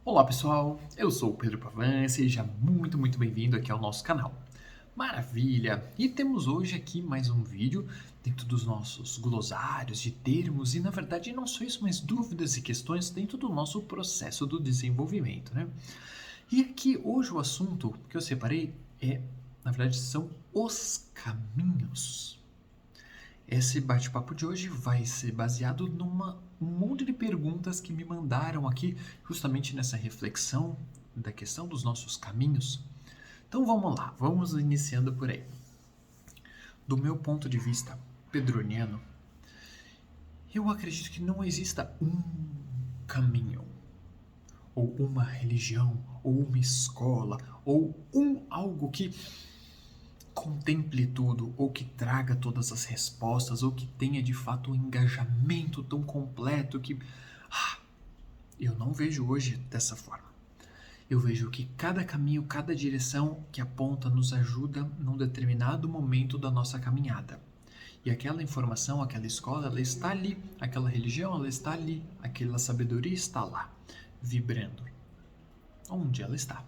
Olá pessoal, eu sou o Pedro Pavan, seja muito bem-vindo aqui ao nosso canal. Maravilha! E temos hoje aqui mais um vídeo dentro dos nossos glossários de termos e na verdade não só isso, mas dúvidas e questões dentro do nosso processo do desenvolvimento, né? E aqui hoje o assunto que eu separei na verdade, são os caminhos. Esse bate-papo de hoje vai ser baseado um monte de perguntas que me mandaram aqui, justamente nessa reflexão da questão dos nossos caminhos. Então vamos lá, vamos iniciando por aí. Do meu ponto de vista pedroniano, eu acredito que não exista um caminho, ou uma religião, ou uma escola, ou algo que contemple tudo, ou que traga todas as respostas, ou que tenha de fato um engajamento tão completo que eu não vejo hoje dessa forma. Eu vejo que cada caminho, cada direção que aponta nos ajuda num determinado momento da nossa caminhada. E aquela informação, aquela escola, ela está ali, aquela religião, ela está ali, aquela sabedoria está lá, vibrando. Onde ela está?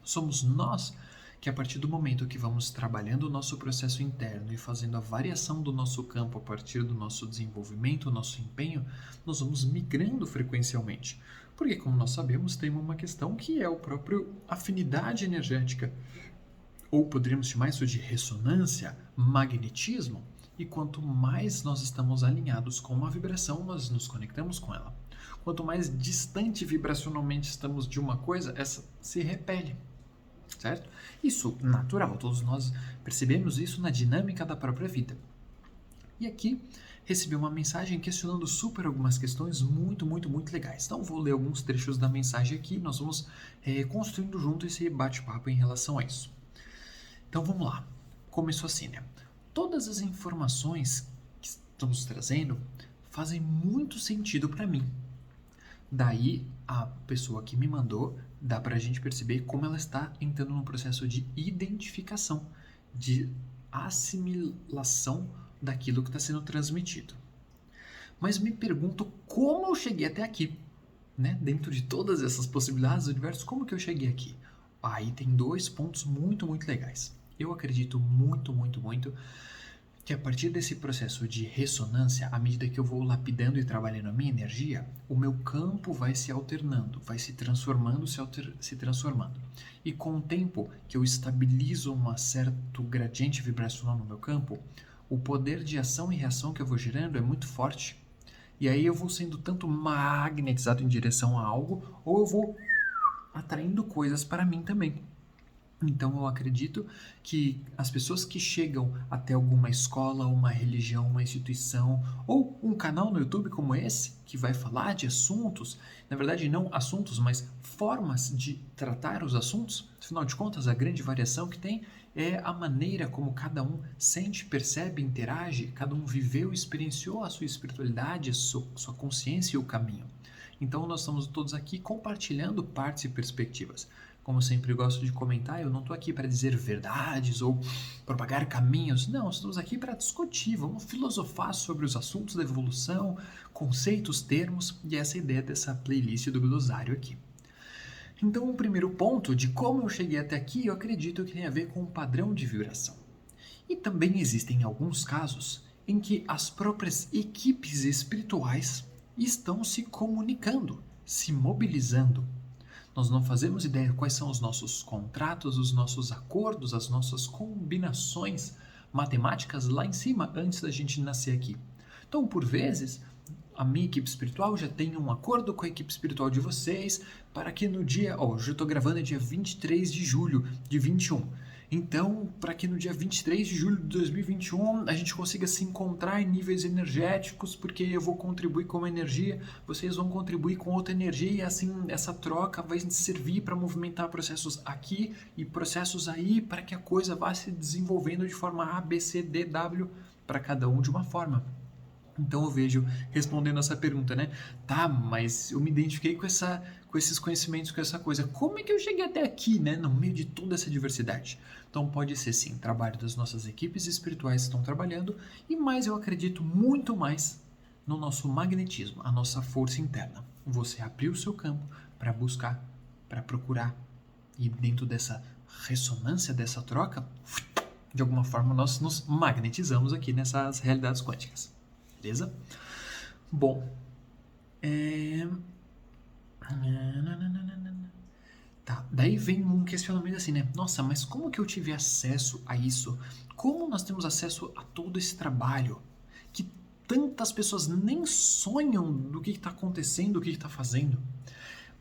Somos nós que, a partir do momento que vamos trabalhando o nosso processo interno e fazendo a variação do nosso campo a partir do nosso desenvolvimento, nosso empenho, nós vamos migrando frequencialmente. Porque, como nós sabemos, tem uma questão que é o próprio afinidade energética, ou poderíamos chamar isso de ressonância, magnetismo, e quanto mais nós estamos alinhados com uma vibração, nós nos conectamos com ela. Quanto mais distante vibracionalmente estamos de uma coisa, essa se repele. Certo? Isso natural, todos nós percebemos isso na dinâmica da própria vida. E aqui recebi uma mensagem questionando super algumas questões muito legais. Então vou ler alguns trechos da mensagem aqui e nós vamos construindo junto esse bate-papo em relação a isso. Então vamos lá. Começou assim, né? Todas as informações que estamos trazendo fazem muito sentido para mim. Daí, a pessoa que me mandou, dá pra gente perceber como ela está entrando num processo de identificação, de assimilação daquilo que está sendo transmitido. Mas me pergunto como eu cheguei até aqui, né? Dentro de todas essas possibilidades do universo, como que eu cheguei aqui? Aí tem dois pontos muito legais. Eu acredito muito que a partir desse processo de ressonância, à medida que eu vou lapidando e trabalhando a minha energia, o meu campo vai se alternando, vai se transformando, se transformando. E com o tempo que eu estabilizo um certo gradiente vibracional no meu campo, o poder de ação e reação que eu vou gerando é muito forte. E aí eu vou sendo tanto magnetizado em direção a algo, ou eu vou atraindo coisas para mim também. Então eu acredito que as pessoas que chegam até alguma escola, uma religião, uma instituição ou um canal no YouTube como esse, que vai falar de assuntos, na verdade não assuntos, mas formas de tratar os assuntos, afinal de contas a grande variação que tem é a maneira como cada um sente, percebe, interage, cada um viveu, experienciou a sua espiritualidade, a sua consciência e o caminho. Então nós estamos todos aqui compartilhando partes e perspectivas. Como eu sempre gosto de comentar, eu não estou aqui para dizer verdades ou propagar caminhos. Não, estamos aqui para discutir, vamos filosofar sobre os assuntos da evolução, conceitos, termos e essa ideia dessa playlist do glossário aqui. Então, o primeiro ponto de como eu cheguei até aqui, eu acredito que tem a ver com o padrão de vibração. E também existem alguns casos em que as próprias equipes espirituais estão se comunicando, se mobilizando. Nós não fazemos ideia de quais são os nossos contratos, os nossos acordos, as nossas combinações matemáticas lá em cima antes da gente nascer aqui. Então, por vezes, a minha equipe espiritual já tem um acordo com a equipe espiritual de vocês para que no dia, hoje eu estou gravando é dia 23 de julho de 21. Então, para que no dia 23 de julho de 2021 a gente consiga se encontrar em níveis energéticos, porque eu vou contribuir com uma energia, vocês vão contribuir com outra energia e assim essa troca vai servir para movimentar processos aqui e processos aí para que a coisa vá se desenvolvendo de forma A, B, C, D, W para cada um de uma forma. Então eu vejo, respondendo essa pergunta, né? Tá, mas eu me identifiquei com esses conhecimentos, com essa coisa. Como é que eu cheguei até aqui, né? No meio de toda essa diversidade. Então pode ser sim, trabalho das nossas equipes espirituais que estão trabalhando, e mais eu acredito muito mais no nosso magnetismo, a nossa força interna. Você abrir o seu campo para buscar, para procurar. E dentro dessa ressonância, dessa troca, de alguma forma nós nos magnetizamos aqui nessas realidades quânticas. Beleza? Bom, Tá, daí vem um questionamento assim, né? Nossa, mas como que eu tive acesso a isso? Como nós temos acesso a todo esse trabalho? Que tantas pessoas nem sonham do que está acontecendo, do que está fazendo.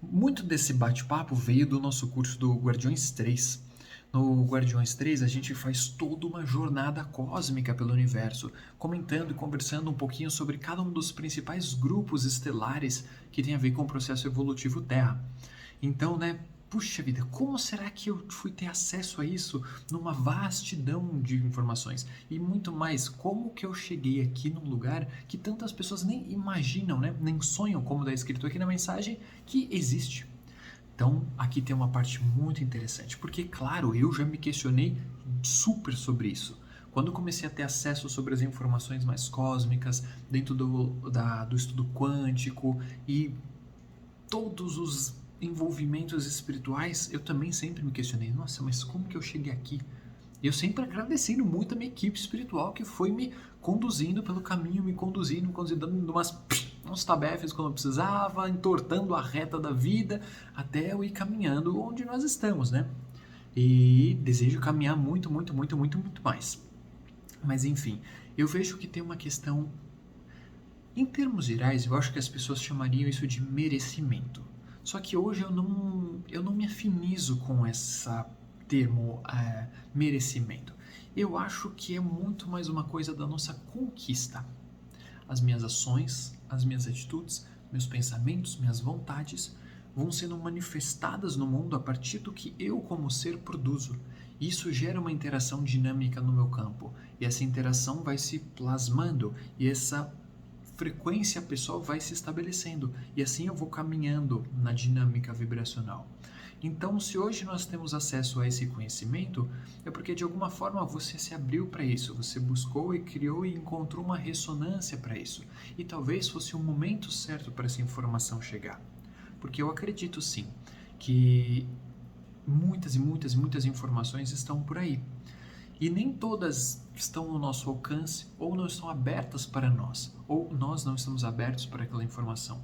Muito desse bate-papo veio do nosso curso do Guardiões 3. No Guardiões 3, a gente faz toda uma jornada cósmica pelo universo, comentando e conversando um pouquinho sobre cada um dos principais grupos estelares que tem a ver com o processo evolutivo Terra. Então, né, puxa vida, como será que eu fui ter acesso a isso numa vastidão de informações? E muito mais, como que eu cheguei aqui num lugar que tantas pessoas nem imaginam, né, nem sonham, como está escrito aqui na mensagem, que existe. Então, aqui tem uma parte muito interessante, porque, claro, eu já me questionei super sobre isso. Quando eu comecei a ter acesso sobre as informações mais cósmicas, dentro do estudo quântico e todos os envolvimentos espirituais, eu também sempre me questionei, nossa, mas como que eu cheguei aqui? E eu sempre agradecendo muito a minha equipe espiritual que foi me conduzindo pelo caminho, me conduzindo, dando uns tabefes quando eu precisava, entortando a reta da vida, até eu ir caminhando onde nós estamos, né? E desejo caminhar muito, muito, muito, muito, muito mais. Mas enfim, eu vejo que tem uma questão, em termos gerais, eu acho que as pessoas chamariam isso de merecimento. Só que hoje eu não me afinizo com esse termo merecimento. Eu acho que é muito mais uma coisa da nossa conquista. As minhas ações, as minhas atitudes, meus pensamentos, minhas vontades vão sendo manifestadas no mundo a partir do que eu como ser produzo. Isso gera uma interação dinâmica no meu campo. E essa interação vai se plasmando e essa frequência pessoal vai se estabelecendo e assim eu vou caminhando na dinâmica vibracional. Então, se hoje nós temos acesso a esse conhecimento, é porque de alguma forma você se abriu para isso, você buscou e criou e encontrou uma ressonância para isso. E talvez fosse o momento certo para essa informação chegar. Porque eu acredito sim que muitas e muitas e muitas informações estão por aí. E nem todas estão no nosso alcance ou não estão abertas para nós, ou nós não estamos abertos para aquela informação.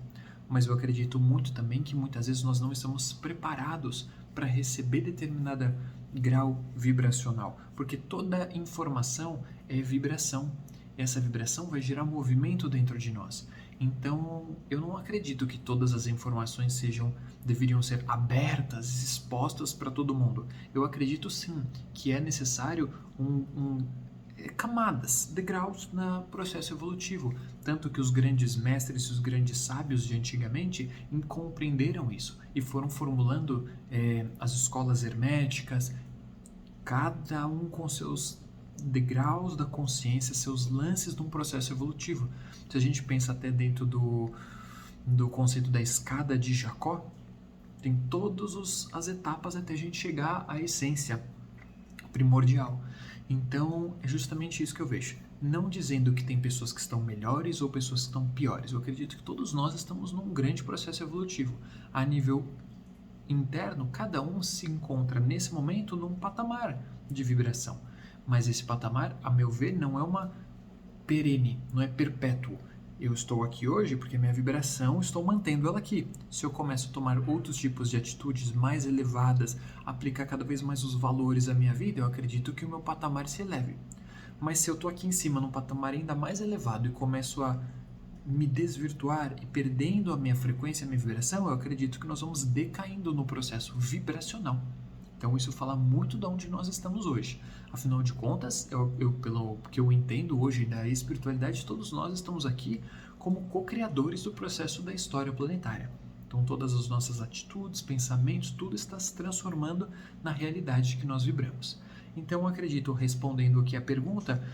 Mas eu acredito muito também que muitas vezes nós não estamos preparados para receber determinado grau vibracional, porque toda informação é vibração. Essa vibração vai gerar movimento dentro de nós. Então, eu não acredito que todas as informações deveriam ser abertas, expostas para todo mundo. Eu acredito sim que é necessário camadas, degraus no processo evolutivo. Tanto que os grandes mestres e os grandes sábios de antigamente compreenderam isso e foram formulando as escolas herméticas, cada um com seus degraus da consciência, seus lances de um processo evolutivo. Se a gente pensa até dentro do conceito da escada de Jacó, tem todas as etapas até a gente chegar à essência primordial. Então, é justamente isso que eu vejo. Não dizendo que tem pessoas que estão melhores ou pessoas que estão piores. Eu acredito que todos nós estamos num grande processo evolutivo. A nível interno, cada um se encontra nesse momento num patamar de vibração. Mas esse patamar, a meu ver, não é uma perene, não é perpétuo. Eu estou aqui hoje porque minha vibração, estou mantendo ela aqui. Se eu começo a tomar outros tipos de atitudes mais elevadas, aplicar cada vez mais os valores à minha vida, eu acredito que o meu patamar se eleve. Mas se eu estou aqui em cima, num patamar ainda mais elevado e começo a me desvirtuar e perdendo a minha frequência, a minha vibração, eu acredito que nós vamos decaindo no processo vibracional. Então isso fala muito de onde nós estamos hoje. Afinal de contas, pelo que eu entendo hoje da espiritualidade, todos nós estamos aqui como co-criadores do processo da história planetária. Então todas as nossas atitudes, pensamentos, tudo está se transformando na realidade que nós vibramos. Então eu acredito, respondendo aqui a pergunta,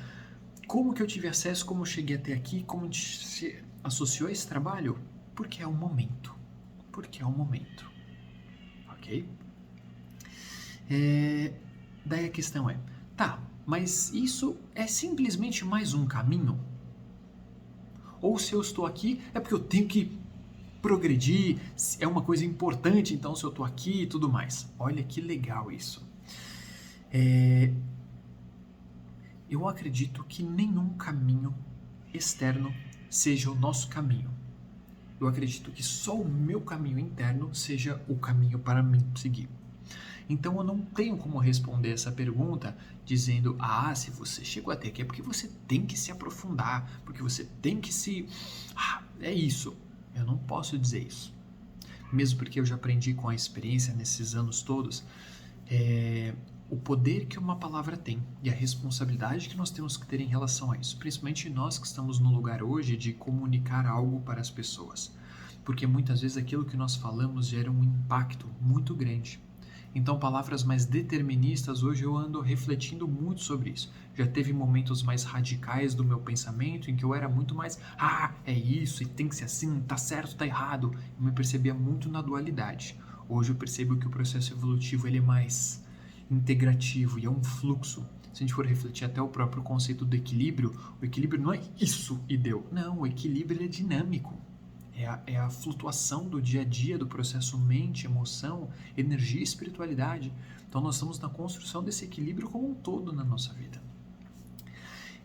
como que eu tive acesso, como eu cheguei até aqui, como a gente se associou a esse trabalho? Porque é o momento. Porque é o momento. Ok? Daí a questão é, tá, mas isso é simplesmente mais um caminho? Ou se eu estou aqui é porque eu tenho que progredir, é uma coisa importante, então se eu tô aqui e tudo mais. Olha que legal isso. Eu acredito que nenhum caminho externo seja o nosso caminho. Eu acredito que só o meu caminho interno seja o caminho para mim seguir. Então eu não tenho como responder essa pergunta dizendo, se você chegou até aqui é porque você tem que se aprofundar, porque você tem que se... é isso. Eu não posso dizer isso. Mesmo porque eu já aprendi com a experiência nesses anos todos, o poder que uma palavra tem e a responsabilidade que nós temos que ter em relação a isso, principalmente nós que estamos no lugar hoje de comunicar algo para as pessoas, porque muitas vezes aquilo que nós falamos gera um impacto muito grande. Então, palavras mais deterministas, hoje eu ando refletindo muito sobre isso. Já teve momentos mais radicais do meu pensamento em que eu era muito mais, é isso, e tem que ser assim, tá certo, tá errado. Eu me percebia muito na dualidade. Hoje eu percebo que o processo evolutivo ele é mais integrativo e é um fluxo. Se a gente for refletir até o próprio conceito do equilíbrio, o equilíbrio não é isso e deu. Não, o equilíbrio é dinâmico. É a flutuação do dia a dia, do processo mente, emoção, energia e espiritualidade. Então nós estamos na construção desse equilíbrio como um todo na nossa vida.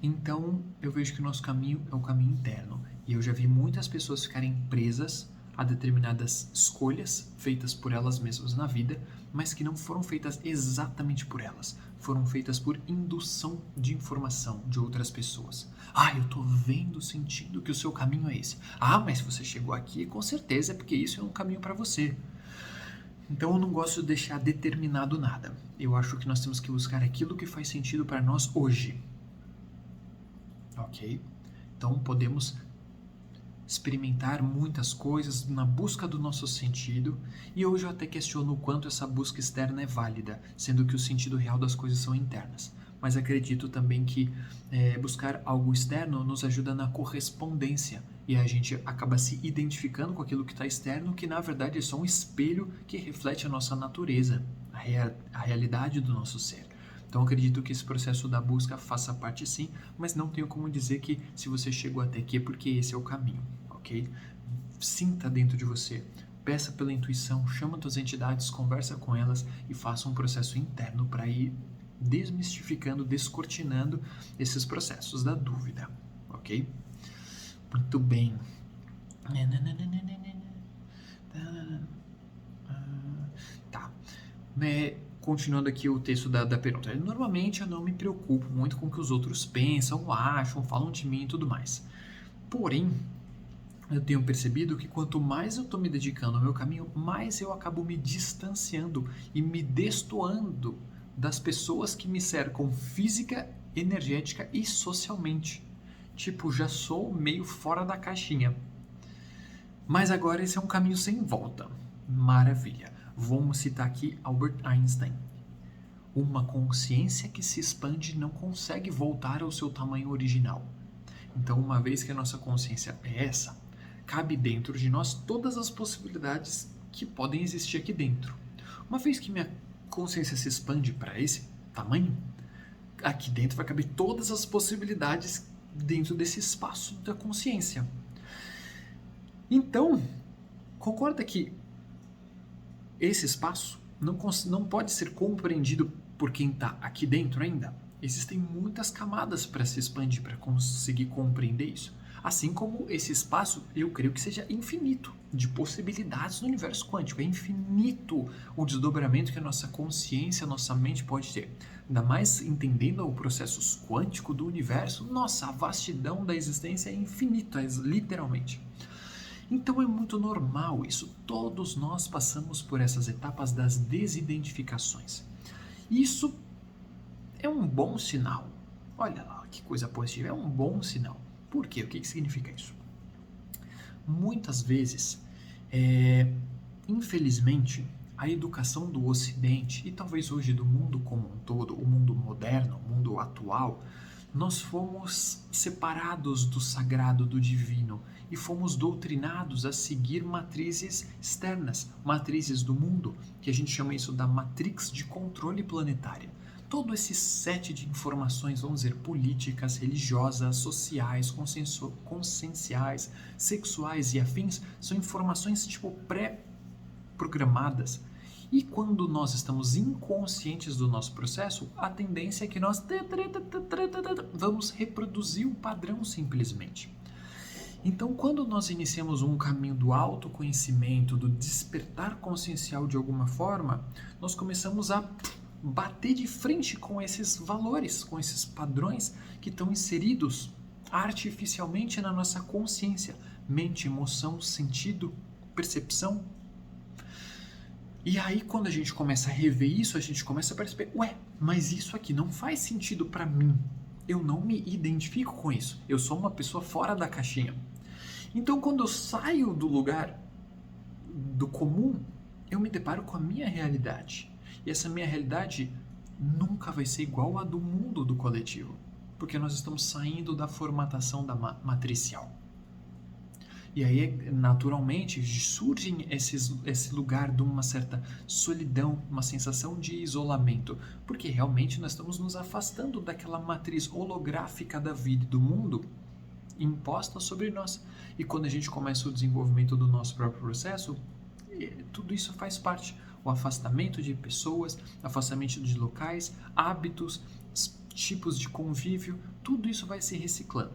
Então eu vejo que o nosso caminho é o caminho interno. E eu já vi muitas pessoas ficarem presas a determinadas escolhas feitas por elas mesmas na vida, mas que não foram feitas exatamente por elas. Foram feitas por indução de informação de outras pessoas. Eu tô vendo, sentindo que o seu caminho é esse. Mas se você chegou aqui, com certeza é porque isso é um caminho para você. Então eu não gosto de deixar determinado nada. Eu acho que nós temos que buscar aquilo que faz sentido para nós hoje. Ok? Então podemos experimentar muitas coisas na busca do nosso sentido, e hoje eu até questiono o quanto essa busca externa é válida, sendo que o sentido real das coisas são internas. Mas acredito também que buscar algo externo nos ajuda na correspondência, e a gente acaba se identificando com aquilo que está externo, que na verdade é só um espelho que reflete a nossa natureza, a realidade do nosso ser. Então acredito que esse processo da busca faça parte sim, mas não tenho como dizer que se você chegou até aqui é porque esse é o caminho, ok? Sinta dentro de você, peça pela intuição, chama suas entidades, conversa com elas e faça um processo interno para ir desmistificando, descortinando esses processos da dúvida, ok? Muito bem. Tá. Continuando aqui o texto da pergunta. Normalmente eu não me preocupo muito com o que os outros pensam, acham, falam de mim e tudo mais. Porém, eu tenho percebido que quanto mais eu estou me dedicando ao meu caminho, mais eu acabo me distanciando e me destoando das pessoas que me cercam física, energética e socialmente. Tipo, já sou meio fora da caixinha. Mas agora esse é um caminho sem volta. Maravilha. Vamos citar aqui Albert Einstein. Uma consciência que se expande não consegue voltar ao seu tamanho original. Então, uma vez que a nossa consciência é essa, cabe dentro de nós todas as possibilidades que podem existir aqui dentro. Uma vez que minha consciência se expande para esse tamanho, aqui dentro vai caber todas as possibilidades dentro desse espaço da consciência. Então, concorda que esse espaço não pode ser compreendido por quem está aqui dentro ainda? Existem muitas camadas para se expandir, para conseguir compreender isso. Assim como esse espaço, eu creio que seja infinito de possibilidades no universo quântico. É infinito o desdobramento que a nossa consciência, a nossa mente pode ter. Ainda mais entendendo o processo quântico do universo, nossa, a vastidão da existência é infinita, literalmente. Então é muito normal isso, todos nós passamos por essas etapas das desidentificações. Isso é um bom sinal. Olha lá, que coisa positiva, é um bom sinal. Por quê? O que significa isso? Muitas vezes, infelizmente, a educação do Ocidente, e talvez hoje do mundo como um todo, o mundo moderno, o mundo atual, nós fomos separados do sagrado, do divino, e fomos doutrinados a seguir matrizes externas, matrizes do mundo, que a gente chama isso da matrix de controle planetária. Todo esse set de informações, vamos dizer, políticas, religiosas, sociais, conscienciais, sexuais e afins, são informações tipo pré-programadas. E quando nós estamos inconscientes do nosso processo, a tendência é que nós vamos reproduzir o padrão simplesmente. Então, quando nós iniciamos um caminho do autoconhecimento, do despertar consciencial de alguma forma, nós começamos a bater de frente com esses valores, com esses padrões que estão inseridos artificialmente na nossa consciência, mente, emoção, sentido, percepção. E aí, quando a gente começa a rever isso, a gente começa a perceber, mas isso aqui não faz sentido para mim. Eu não me identifico com isso. Eu sou uma pessoa fora da caixinha. Então, quando eu saio do lugar do comum, eu me deparo com a minha realidade. E essa minha realidade nunca vai ser igual à do mundo do coletivo, porque nós estamos saindo da formatação da matricial. E aí, naturalmente, surge esse lugar de uma certa solidão, uma sensação de isolamento, porque realmente nós estamos nos afastando daquela matriz holográfica da vida e do mundo imposta sobre nós. E quando a gente começa o desenvolvimento do nosso próprio processo, tudo isso faz parte. O afastamento de pessoas, afastamento de locais, hábitos, tipos de convívio, tudo isso vai se reciclando.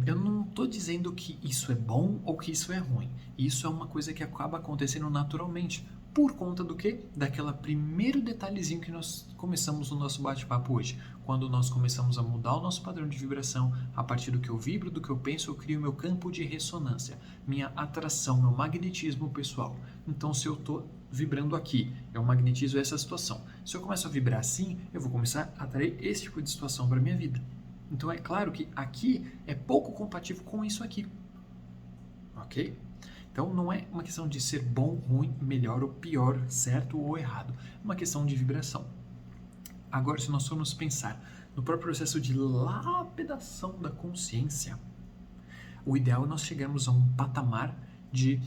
Eu não estou dizendo que isso é bom ou que isso é ruim. Isso é uma coisa que acaba acontecendo naturalmente. Por conta do quê? Daquela primeiro detalhezinho que nós começamos o nosso bate-papo hoje. Quando nós começamos a mudar o nosso padrão de vibração, a partir do que eu vibro, do que eu penso, eu crio meu campo de ressonância, minha atração, meu magnetismo pessoal. Então, se eu estou vibrando aqui, eu magnetizo essa situação. Se eu começo a vibrar assim, eu vou começar a atrair esse tipo de situação para a minha vida. Então, é claro que aqui é pouco compatível com isso aqui. Ok? Então, não é uma questão de ser bom, ruim, melhor ou pior, certo ou errado. É uma questão de vibração. Agora, se nós formos pensar no próprio processo de lapidação da consciência, o ideal é nós chegarmos a um patamar de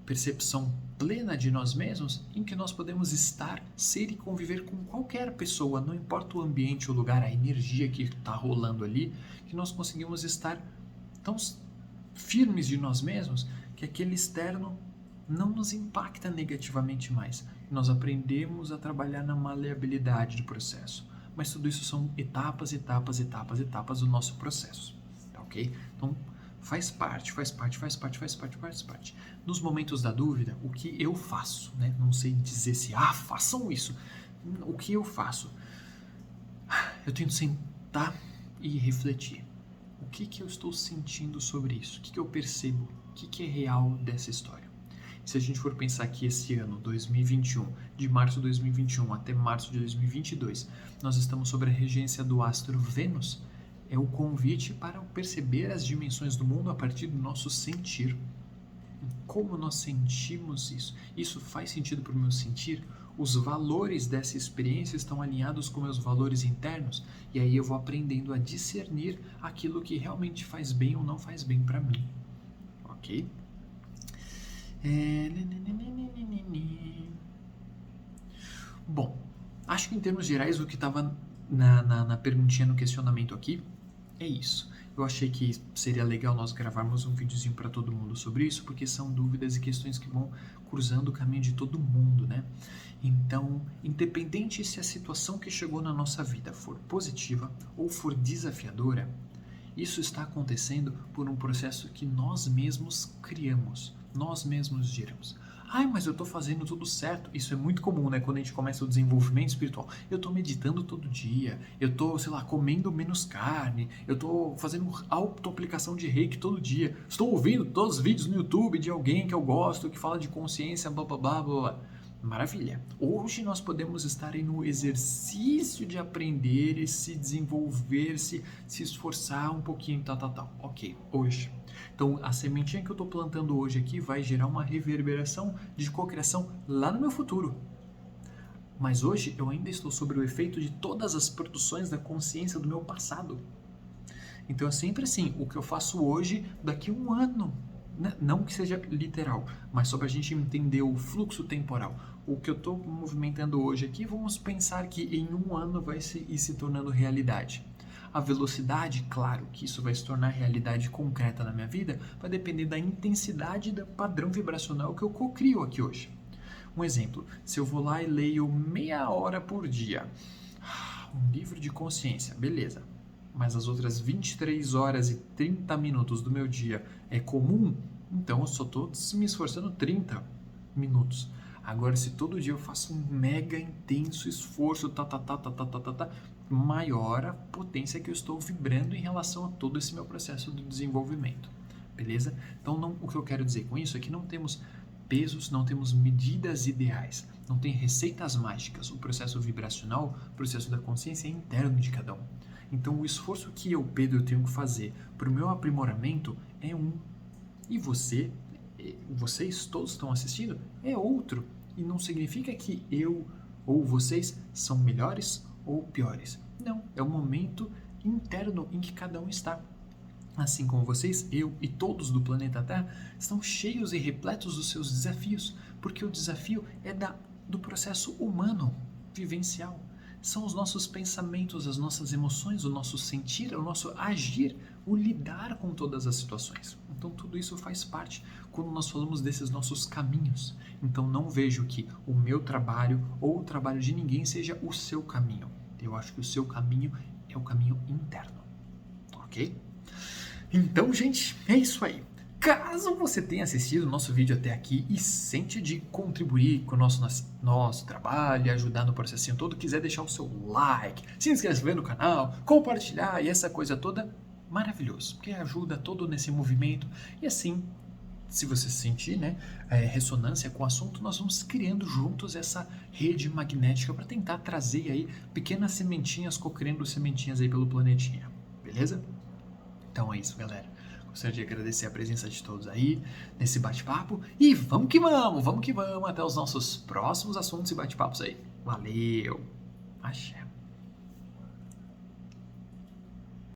percepção plena de nós mesmos, em que nós podemos estar, ser e conviver com qualquer pessoa, não importa o ambiente, o lugar, a energia que está rolando ali, que nós conseguimos estar tão firmes de nós mesmos que aquele externo não nos impacta negativamente mais. Nós aprendemos a trabalhar na maleabilidade do processo. Mas tudo isso são etapas do nosso processo. Tá ok? Então, faz parte. Nos momentos da dúvida, o que eu faço? Né? Não sei dizer se, façam isso. O que eu faço? Eu tento sentar e refletir. O que eu estou sentindo sobre isso? O que eu percebo? O que é real dessa história? Se a gente for pensar que esse ano, 2021, de março de 2021 até março de 2022, nós estamos sob a regência do astro Vênus, é o convite para perceber as dimensões do mundo a partir do nosso sentir. Como nós sentimos isso? Isso faz sentido para o meu sentir? Os valores dessa experiência estão alinhados com meus valores internos? E aí eu vou aprendendo a discernir aquilo que realmente faz bem ou não faz bem para mim. Ok? Bom, acho que em termos gerais o que estava na perguntinha, no questionamento aqui, é isso. Eu achei que seria legal nós gravarmos um videozinho para todo mundo sobre isso, porque são dúvidas e questões que vão cruzando o caminho de todo mundo, né? Então, independente se a situação que chegou na nossa vida for positiva ou for desafiadora, isso está acontecendo por um processo que nós mesmos criamos, nós mesmos geramos. Mas eu estou fazendo tudo certo. Isso é muito comum, né? Quando a gente começa o desenvolvimento espiritual. Eu estou meditando todo dia, eu estou, comendo menos carne, eu estou fazendo auto-aplicação de reiki todo dia, estou ouvindo todos os vídeos no YouTube de alguém que eu gosto, que fala de consciência, blá blá blá blá blá. Maravilha! Hoje nós podemos estar no exercício de aprender e se desenvolver, se esforçar um pouquinho, tal. Ok, hoje. Então, a sementinha que eu estou plantando hoje aqui vai gerar uma reverberação de cocriação lá no meu futuro. Mas hoje eu ainda estou sob o efeito de todas as produções da consciência do meu passado. Então é sempre assim, o que eu faço hoje, daqui a um ano Não que seja literal, mas só para a gente entender o fluxo temporal. O que eu estou movimentando hoje aqui, vamos pensar que em um ano vai ir se tornando realidade. A velocidade, claro que isso vai se tornar realidade concreta na minha vida, vai depender da intensidade do padrão vibracional que eu cocrio aqui hoje. Um exemplo, se eu vou lá e leio meia hora por dia, um livro de consciência, beleza. Mas as outras 23 horas e 30 minutos do meu dia é comum, então eu só estou me esforçando 30 minutos. Agora, se todo dia eu faço um mega intenso esforço, maior a potência que eu estou vibrando em relação a todo esse meu processo de desenvolvimento. Beleza? Então, o que eu quero dizer com isso é que não temos pesos, não temos medidas ideais, não tem receitas mágicas. O processo vibracional, o processo da consciência é interno de cada um. Então, o esforço que eu, Pedro, tenho que fazer para o meu aprimoramento é um. E vocês todos estão assistindo, é outro. E não significa que eu ou vocês são melhores ou piores. Não, é o momento interno em que cada um está. Assim como vocês, eu e todos do planeta Terra estão cheios e repletos dos seus desafios, porque o desafio é do processo humano, vivencial. São os nossos pensamentos, as nossas emoções, o nosso sentir, o nosso agir, o lidar com todas as situações. Então tudo isso faz parte quando nós falamos desses nossos caminhos. Então não vejo que o meu trabalho ou o trabalho de ninguém seja o seu caminho. Eu acho que o seu caminho é o caminho interno. Ok? Então, gente, é isso aí. Caso você tenha assistido o nosso vídeo até aqui e sente de contribuir com o nosso trabalho e ajudar no processinho todo, quiser deixar o seu like, se inscrever no canal, compartilhar e essa coisa toda, maravilhoso, porque ajuda todo nesse movimento e assim, se você sentir ressonância com o assunto, nós vamos criando juntos essa rede magnética para tentar trazer aí pequenas sementinhas, co-criando sementinhas aí pelo planetinha, beleza? Então é isso, galera. Gostaria de agradecer a presença de todos aí nesse bate-papo. E vamos que vamos até os nossos próximos assuntos e bate-papos aí. Valeu! Axé!